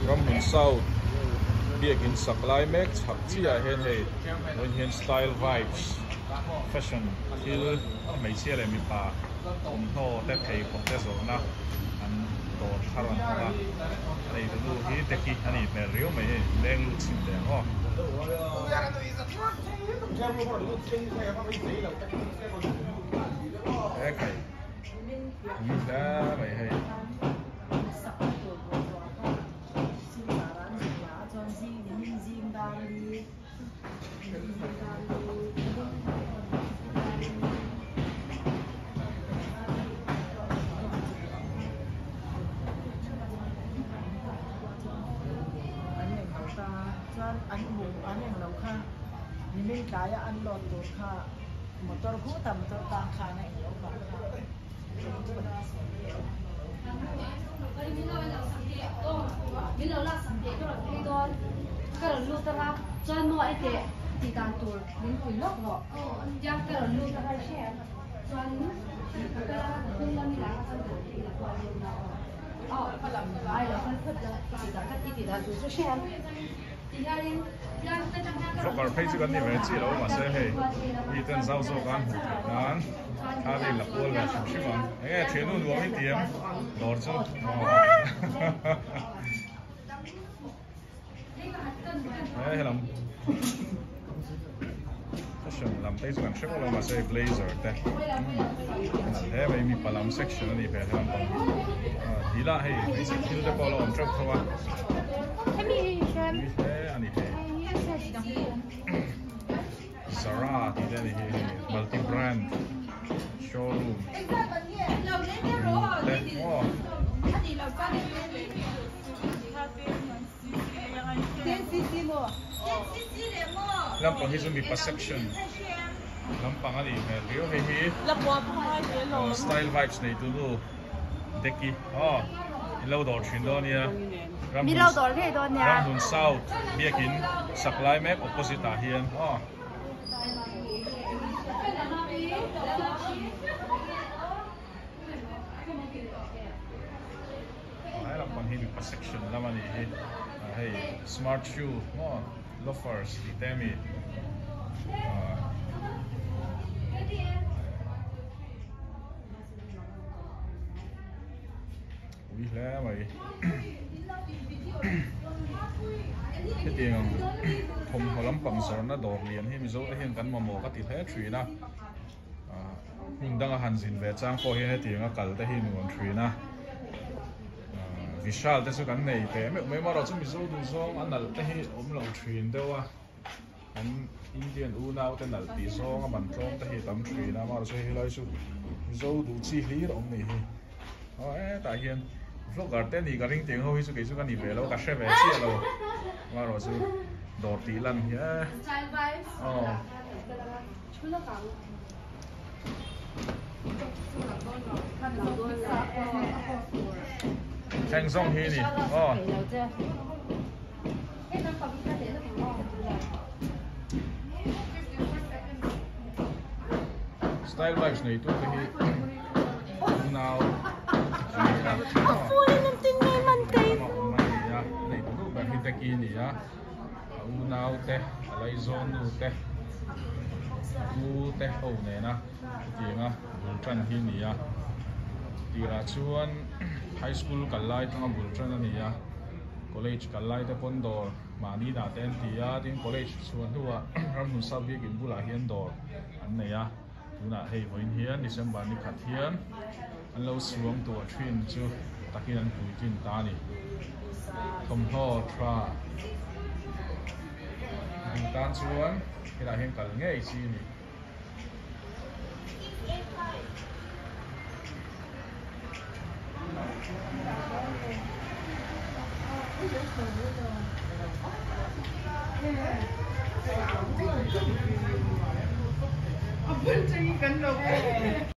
Ramlun South biakin saklai mek chak chia hen hei when hen style vibes fashion feel mai chia le mi pa om tho te thei ko te zo na an to tharan ha nei du hi te ki ani me rio mai leng lu chin de ho okay ni da mai hei anh bùng anh em lâu kha, mình cái anh lọt đồ kha, motor cũ tầm motor tăng kha này nhiều quá. Mình lâu là sắm cái rồi đi đón, cái rồi lưu ta cho mọi cái thì đàn tuổi mình phải lóc họ, giờ cái rồi lưu ta hay xe, cho anh cái là không làm gì làm sao được là qua luôn nào. Phải làm ai là phải phật ra, thì đàn cái thì đàn tuổi số xe. Vlogger page kan ni ve chi lo ma se hei i ten zau zo kan nan tha le la pol la chim chim an e thenu nu mi tiam lor chu e lam fashion lam page kan chego lo ma se blazer te he mai mi palam section ani pe lam pam dila hei mai se thil de ko lo am trap thawa ani he Zara thì đây là multi brand showroom. Lampang hi zoom perception. Lampang ali rio hi. Style vibes này tu lu. Deki. Lâu đỏ chuyển đó nha. Ramlun South biakin supply map opposite hian ai làm con hi bị section làm anh hey smart shoe loafers thì tem mi ui lẽ mày cái tiền thùng hồ lắm bằng sờ nó đổ liền hay mình dấu hiện cắn mà mồ cái thịt hết trụy na mình đang hành trình về trang phô hiện cái tiền cái cල් tới hiện mình trụy na Vishal tới số cắn này thế mấy mà đó chúng mình dấu đủ xong anh là tới hiện lâu trụy đâu anh Indian u nào tới là tí xong anh mình trong tới hiện tấm trụy na mà rồi hiện lại số dấu đủ chi lý rồi ông này tại hiện vlogger tên thì cái tiếng hơi số cái số cái về lâu cả xe về chia lâu mà rồi số đổ tí lần nhá Khang Song hi nè style vibes này tôi thấy nào này tụi bạn mình taki nè nào te lấy zone nu te u te hậu này na tiếng Bultan hi nè thì là chuan high school kalai thang Bultan nè college kalai te pondo mani da ten thì tin college chuan hua Ramlun South biakin bula hian dor an này tụi na hei hoin hian December ni khat hian an lo suang to train chu takin an puitin ta ni thom ho tra din tan chuan hila hen kal ngei chi ni Apa yang cakap kau?